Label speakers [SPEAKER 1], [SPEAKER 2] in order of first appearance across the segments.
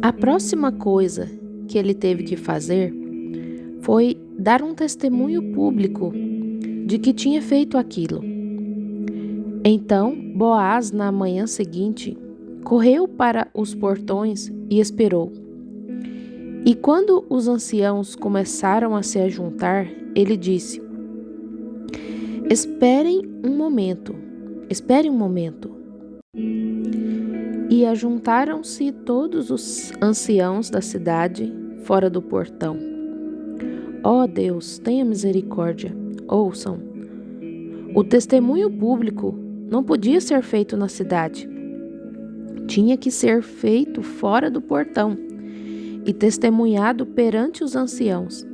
[SPEAKER 1] A próxima coisa que ele teve que fazer foi dar um testemunho público de que tinha feito aquilo. Então, Boaz, na manhã seguinte, correu para os portões e esperou. E quando os anciãos começaram a se ajuntar, ele disse: Espere um momento. E ajuntaram-se todos os anciãos da cidade fora do portão. Ó Deus, tenha misericórdia. Ouçam. O testemunho público não podia ser feito na cidade. Tinha que ser feito fora do portão e testemunhado perante os anciãos.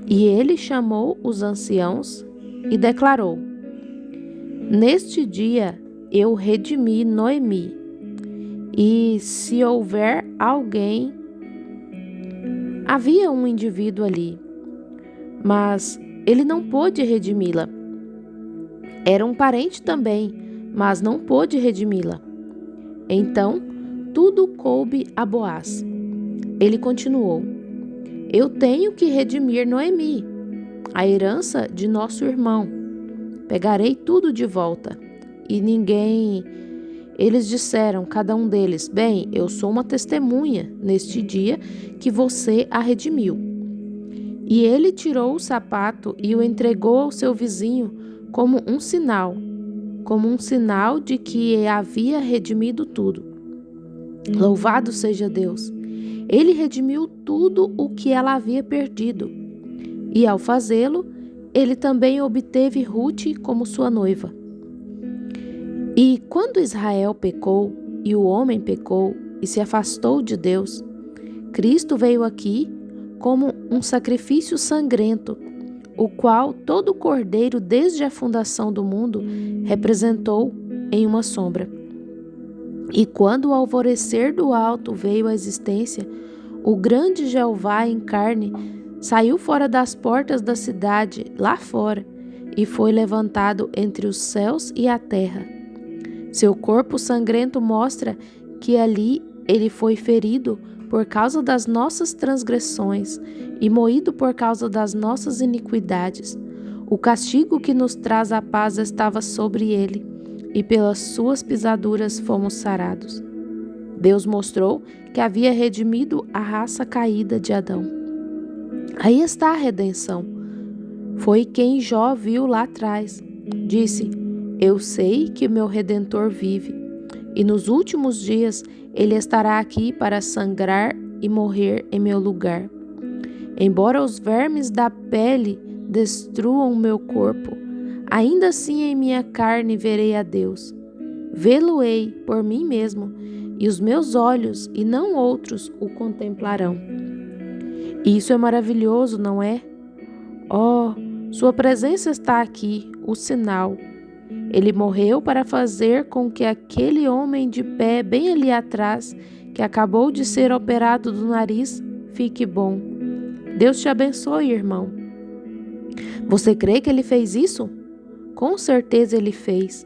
[SPEAKER 1] E ele chamou os anciãos e declarou: Neste dia eu redimi Noemi, e se houver alguém... Havia um indivíduo ali, mas ele não pôde redimi-la. Era um parente também, mas não pôde redimi-la. Então, tudo coube a Boaz. Ele continuou: Eu tenho que redimir Noemi, a herança de nosso irmão. Pegarei tudo de volta. E ninguém... Eles disseram, cada um deles: Bem, eu sou uma testemunha neste dia que você a redimiu. E ele tirou o sapato e o entregou ao seu vizinho como um sinal de que havia redimido tudo. Louvado seja Deus! Ele redimiu tudo o que ela havia perdido. E ao fazê-lo, ele também obteve Rute como sua noiva. E quando Israel pecou, e o homem pecou, e se afastou de Deus, Cristo veio aqui como um sacrifício sangrento, o qual todo cordeiro desde a fundação do mundo representou em uma sombra. E quando o alvorecer do alto veio à existência, o grande Jeová em carne saiu fora das portas da cidade, lá fora, e foi levantado entre os céus e a terra. Seu corpo sangrento mostra que ali ele foi ferido por causa das nossas transgressões e moído por causa das nossas iniquidades. O castigo que nos traz a paz estava sobre ele, e pelas suas pisaduras fomos sarados. Deus mostrou que havia redimido a raça caída de Adão. Aí está a redenção. Foi quem Jó viu lá atrás. Disse: Eu sei que meu Redentor vive, e nos últimos dias ele estará aqui para sangrar e morrer em meu lugar. Embora os vermes da pele destruam o meu corpo, ainda assim em minha carne verei a Deus. Vê-lo-ei por mim mesmo, e os meus olhos, e não outros, o contemplarão. Isso é maravilhoso, não é? Oh, sua presença está aqui, o sinal. Ele morreu para fazer com que aquele homem de pé bem ali atrás, que acabou de ser operado do nariz, fique bom. Deus te abençoe, irmão. Você crê que ele fez isso? Com certeza ele fez.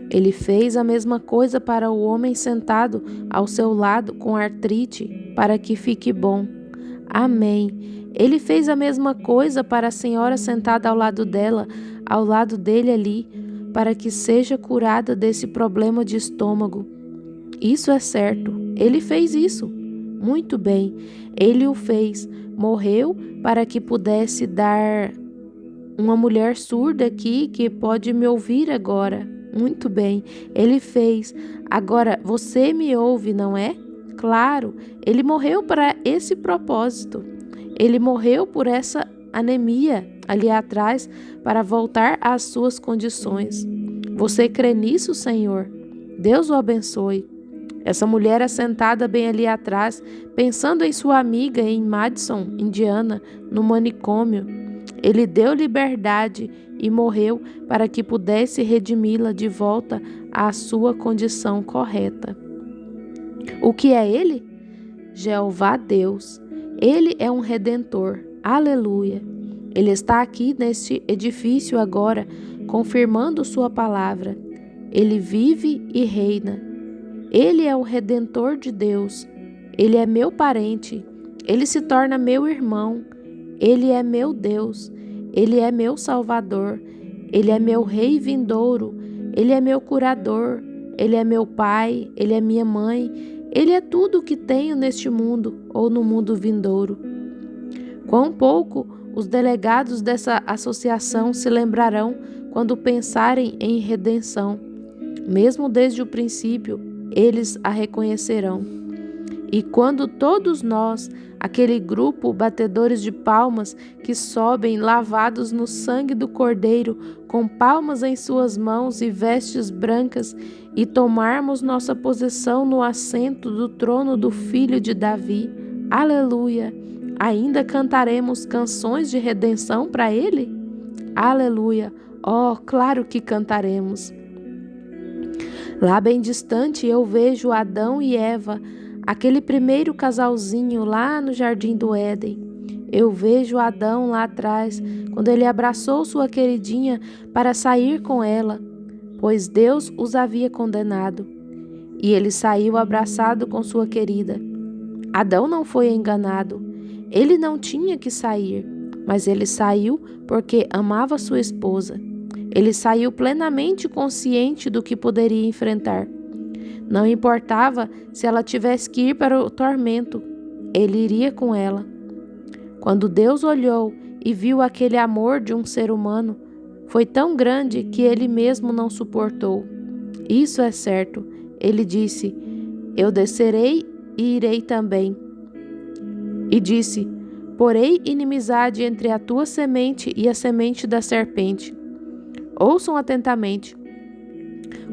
[SPEAKER 1] Ele fez a mesma coisa para o homem sentado ao seu lado com artrite, para que fique bom. Amém. Ele fez a mesma coisa para a senhora sentada ao lado dela, ao lado dele ali, para que seja curada desse problema de estômago. Isso é certo. Ele fez isso. Muito bem. Ele o fez. Morreu para que pudesse dar uma mulher surda aqui que pode me ouvir agora. Muito bem. Ele fez. Agora, você me ouve, não é? Claro. Ele morreu para esse propósito. Ele morreu por essa anemia ali atrás para voltar às suas condições. Você crê nisso, Senhor? Deus o abençoe. Essa mulher assentada bem ali atrás, pensando em sua amiga em Madison, Indiana, no manicômio. Ele deu liberdade e morreu para que pudesse redimi-la de volta à sua condição correta. O que é ele? Jeová Deus. Ele é um redentor. Aleluia. Ele está aqui neste edifício agora, confirmando sua palavra. Ele vive e reina. Ele é o Redentor de Deus. Ele é meu parente, ele se torna meu irmão, ele é meu Deus, ele é meu Salvador, ele é meu Rei vindouro, ele é meu curador, ele é meu pai, ele é minha mãe, ele é tudo o que tenho neste mundo ou no mundo vindouro. Quão pouco os delegados dessa associação se lembrarão quando pensarem em redenção. Mesmo desde o princípio, eles a reconhecerão. E quando todos nós, aquele grupo batedores de palmas que sobem lavados no sangue do Cordeiro, com palmas em suas mãos e vestes brancas, e tomarmos nossa posição no assento do trono do Filho de Davi, aleluia! Ainda cantaremos canções de redenção para Ele? Aleluia! Oh, claro que cantaremos! Lá bem distante eu vejo Adão e Eva, aquele primeiro casalzinho lá no Jardim do Éden. Eu vejo Adão lá atrás, quando ele abraçou sua queridinha para sair com ela, pois Deus os havia condenado. E ele saiu abraçado com sua querida. Adão não foi enganado. Ele não tinha que sair, mas ele saiu porque amava sua esposa. Ele saiu plenamente consciente do que poderia enfrentar. Não importava se ela tivesse que ir para o tormento, ele iria com ela. Quando Deus olhou e viu aquele amor de um ser humano, foi tão grande que ele mesmo não suportou. Isso é certo. Ele disse: eu descerei e irei também. E disse: porei inimizade entre a tua semente e a semente da serpente. Ouçam atentamente.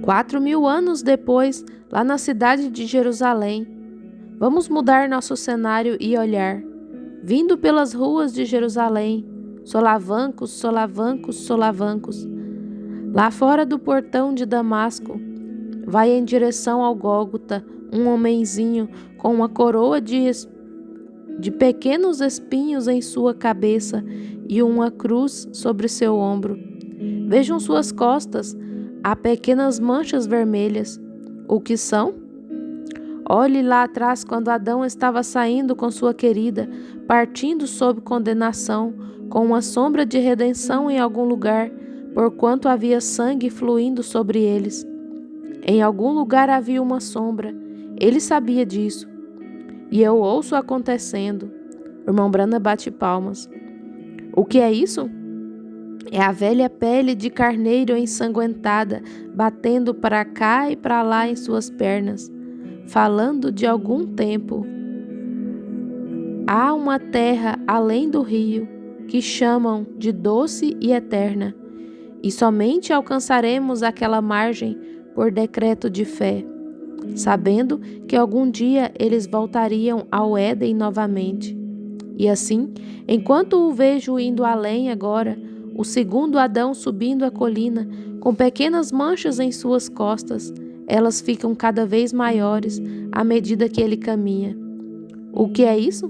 [SPEAKER 1] 4.000 anos depois, lá na cidade de Jerusalém, vamos mudar nosso cenário e olhar. Vindo pelas ruas de Jerusalém, solavancos, solavancos, solavancos. Lá fora do portão de Damasco, vai em direção ao Gólgota um homenzinho com uma coroa de pequenos espinhos em sua cabeça e uma cruz sobre seu ombro. Vejam suas costas, há pequenas manchas vermelhas. O que são? Olhe lá atrás quando Adão estava saindo com sua querida, partindo sob condenação, com uma sombra de redenção em algum lugar, porquanto havia sangue fluindo sobre eles. Em algum lugar havia uma sombra. Ele sabia disso. E eu ouço acontecendo. O irmão Brana bate palmas. O que é isso? É a velha pele de carneiro ensanguentada, batendo para cá e para lá em suas pernas, falando de algum tempo. Há uma terra além do rio, que chamam de doce e eterna, e somente alcançaremos aquela margem por decreto de fé, sabendo que algum dia eles voltariam ao Éden novamente. E assim, enquanto o vejo indo além agora, o segundo Adão subindo a colina, com pequenas manchas em suas costas, elas ficam cada vez maiores à medida que ele caminha. O que é isso?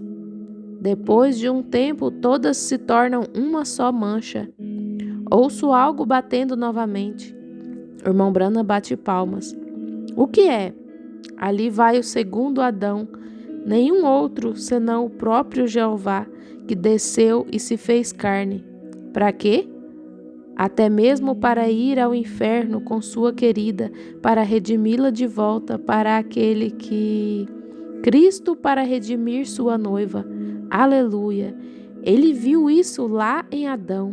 [SPEAKER 1] Depois de um tempo, todas se tornam uma só mancha. Ouço algo batendo novamente. O irmão Brana bate palmas. O que é? Ali vai o segundo Adão, nenhum outro senão o próprio Jeová, que desceu e se fez carne. Para quê? Até mesmo para ir ao inferno com sua querida, para redimi-la de volta para aquele que... Cristo para redimir sua noiva. Aleluia! Ele viu isso lá em Adão,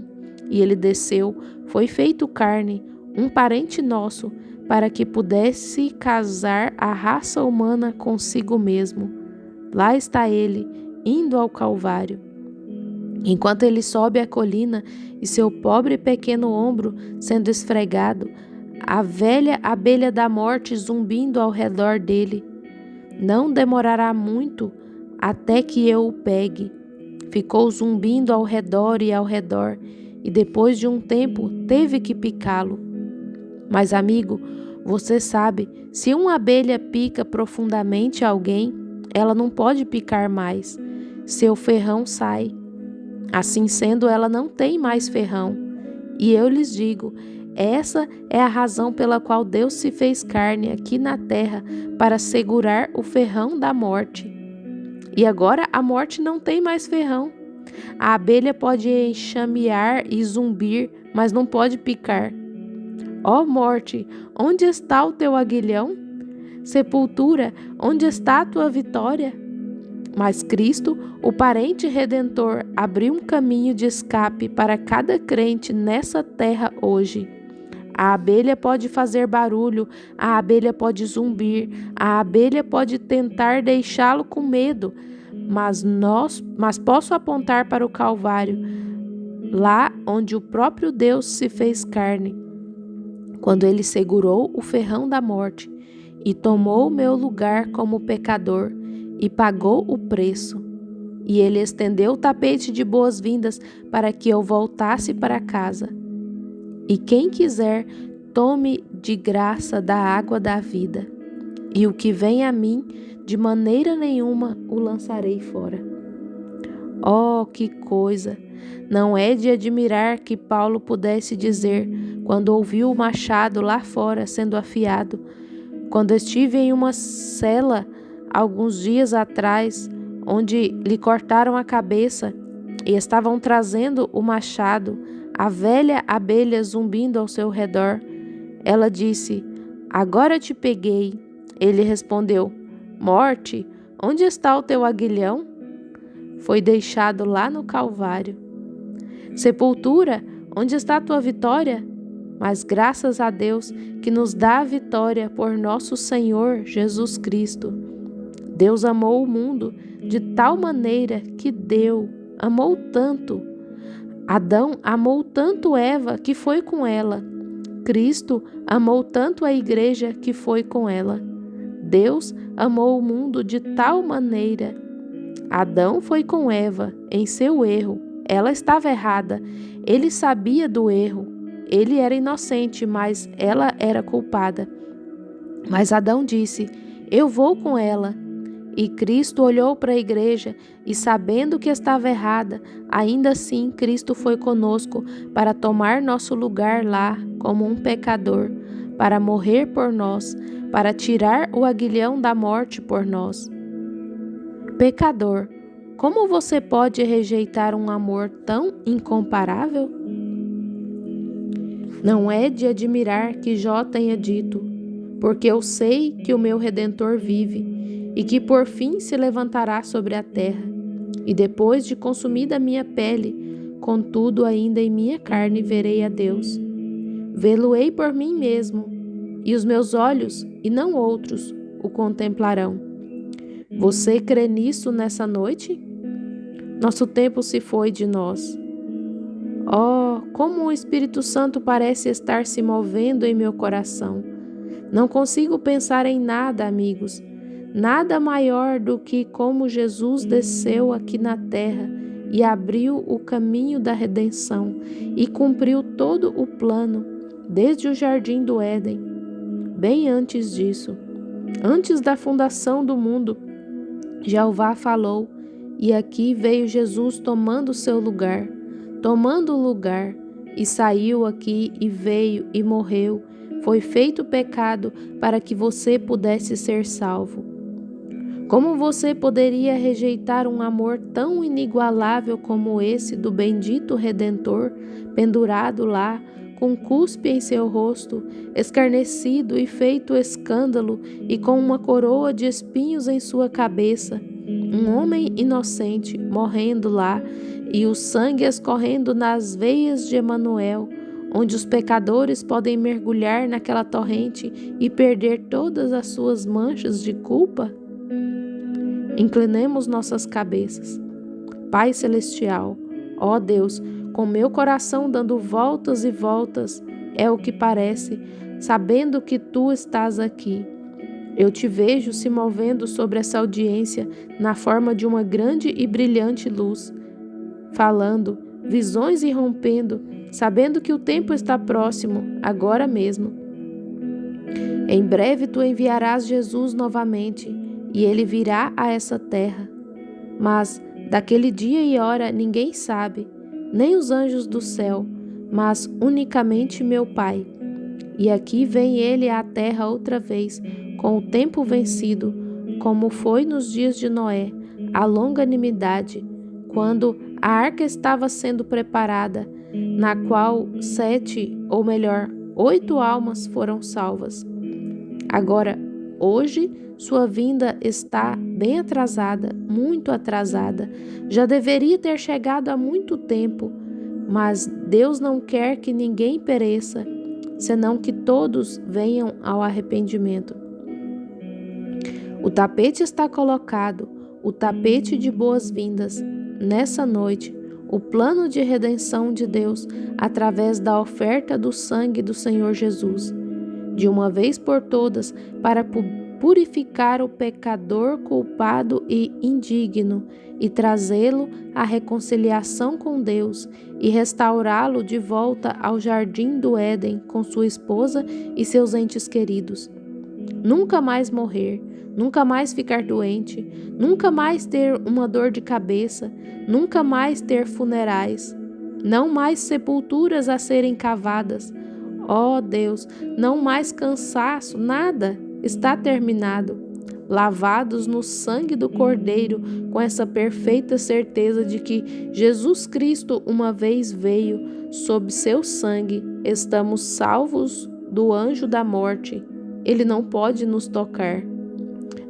[SPEAKER 1] e ele desceu, foi feito carne, um parente nosso, para que pudesse casar a raça humana consigo mesmo. Lá está ele, indo ao Calvário. Enquanto ele sobe a colina e seu pobre pequeno ombro sendo esfregado, a velha abelha da morte zumbindo ao redor dele. Não demorará muito até que eu o pegue. Ficou zumbindo ao redor, e depois de um tempo teve que picá-lo. Mas, amigo, você sabe, se uma abelha pica profundamente alguém, ela não pode picar mais. Seu ferrão sai. Assim sendo, ela não tem mais ferrão. E eu lhes digo, essa é a razão pela qual Deus se fez carne aqui na terra, para segurar o ferrão da morte. E agora a morte não tem mais ferrão. A abelha pode enxamear e zumbir, mas não pode picar. Ó morte, onde está o teu aguilhão? Sepultura, onde está a tua vitória? Mas Cristo, o parente redentor, abriu um caminho de escape para cada crente nessa terra hoje. A abelha pode fazer barulho, a abelha pode zumbir, a abelha pode tentar deixá-lo com medo, mas posso apontar para o Calvário, lá onde o próprio Deus se fez carne, quando ele segurou o ferrão da morte e tomou o meu lugar como pecador e pagou o preço. E ele estendeu o tapete de boas-vindas para que eu voltasse para casa. E quem quiser, tome de graça da água da vida. E o que vem a mim, de maneira nenhuma o lançarei fora. Oh, que coisa! Não é de admirar que Paulo pudesse dizer, quando ouviu o machado lá fora sendo afiado: quando estive em uma cela alguns dias atrás, onde lhe cortaram a cabeça e estavam trazendo o machado, a velha abelha zumbindo ao seu redor. Ela disse: agora te peguei. Ele respondeu: morte, onde está o teu aguilhão? Foi deixado lá no Calvário. Sepultura, onde está a tua vitória? Mas graças a Deus que nos dá a vitória por nosso Senhor Jesus Cristo. Deus amou o mundo de tal maneira que amou tanto. Adão amou tanto Eva que foi com ela. Cristo amou tanto a igreja que foi com ela. Deus amou o mundo de tal maneira. Adão foi com Eva em seu erro. Ela estava errada. Ele sabia do erro. Ele era inocente, mas ela era culpada. Mas Adão disse: eu vou com ela. E Cristo olhou para a igreja e, sabendo que estava errada, ainda assim Cristo foi conosco para tomar nosso lugar lá como um pecador, para morrer por nós, para tirar o aguilhão da morte por nós. Pecador, como você pode rejeitar um amor tão incomparável? Não é de admirar que Jó tenha dito: porque eu sei que o meu Redentor vive, e que por fim se levantará sobre a terra, e depois de consumida a minha pele, contudo ainda em minha carne verei a Deus. Vê-lo-ei por mim mesmo, e os meus olhos, e não outros, o contemplarão. Você crê nisso nessa noite? Nosso tempo se foi de nós. Oh, como o Espírito Santo parece estar se movendo em meu coração. Não consigo pensar em nada, amigos. Nada maior do que como Jesus desceu aqui na terra e abriu o caminho da redenção e cumpriu todo o plano, desde o jardim do Éden. Bem antes disso, antes da fundação do mundo, Jeová falou, e aqui veio Jesus tomando seu lugar, e saiu aqui e veio e morreu, foi feito pecado para que você pudesse ser salvo. Como você poderia rejeitar um amor tão inigualável como esse do bendito Redentor, pendurado lá, com cuspe em seu rosto, escarnecido e feito escândalo, e com uma coroa de espinhos em sua cabeça? Um homem inocente morrendo lá, e o sangue escorrendo nas veias de Emanuel, onde os pecadores podem mergulhar naquela torrente e perder todas as suas manchas de culpa? Inclinemos nossas cabeças. Pai Celestial, ó Deus, com meu coração dando voltas e voltas, é o que parece, sabendo que Tu estás aqui. Eu Te vejo se movendo sobre essa audiência na forma de uma grande e brilhante luz, falando, visões irrompendo, sabendo que o tempo está próximo, agora mesmo. Em breve Tu enviarás Jesus novamente, e Ele virá a essa terra. Mas daquele dia e hora ninguém sabe, nem os anjos do céu, mas unicamente meu Pai. E aqui vem Ele à terra outra vez, com o tempo vencido, como foi nos dias de Noé, a longanimidade, quando a arca estava sendo preparada, na qual 7, ou melhor, 8 almas foram salvas. Agora, hoje, sua vinda está bem atrasada, muito atrasada. Já deveria ter chegado há muito tempo, mas Deus não quer que ninguém pereça, senão que todos venham ao arrependimento. O tapete está colocado, o tapete de boas-vindas. Nessa noite, o plano de redenção de Deus através da oferta do sangue do Senhor Jesus, de uma vez por todas, para purificar o pecador culpado e indigno e trazê-lo à reconciliação com Deus e restaurá-lo de volta ao jardim do Éden com sua esposa e seus entes queridos. Nunca mais morrer, nunca mais ficar doente, nunca mais ter uma dor de cabeça, nunca mais ter funerais, não mais sepulturas a serem cavadas. Ó Deus, não mais cansaço, nada, está terminado. Lavados no sangue do Cordeiro, com essa perfeita certeza de que Jesus Cristo uma vez veio, sob seu sangue, estamos salvos do anjo da morte. Ele não pode nos tocar.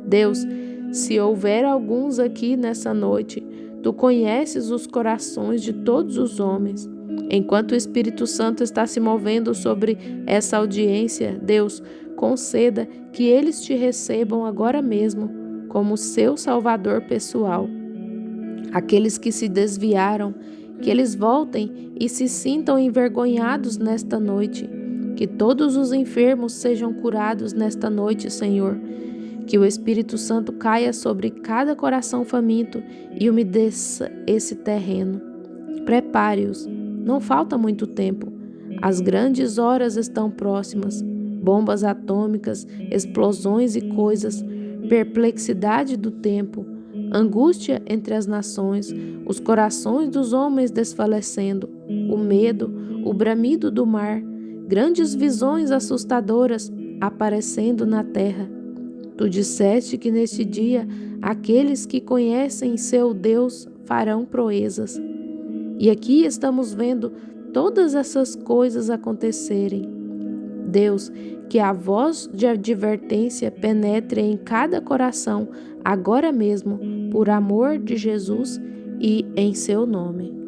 [SPEAKER 1] Deus, se houver alguns aqui nessa noite, Tu conheces os corações de todos os homens. Enquanto o Espírito Santo está se movendo sobre essa audiência, Deus, conceda que eles Te recebam agora mesmo como seu Salvador pessoal. Aqueles que se desviaram, que eles voltem e se sintam envergonhados nesta noite. Que todos os enfermos sejam curados nesta noite, Senhor. Que o Espírito Santo caia sobre cada coração faminto e umedeça esse terreno. Prepare-os, não falta muito tempo. As grandes horas estão próximas. Bombas atômicas, explosões e coisas, perplexidade do tempo, angústia entre as nações, os corações dos homens desfalecendo, o medo, o bramido do mar, grandes visões assustadoras aparecendo na terra. Tu disseste que neste dia aqueles que conhecem seu Deus farão proezas. E aqui estamos vendo todas essas coisas acontecerem. Deus, que a voz de advertência penetre em cada coração agora mesmo, por amor de Jesus e em seu nome.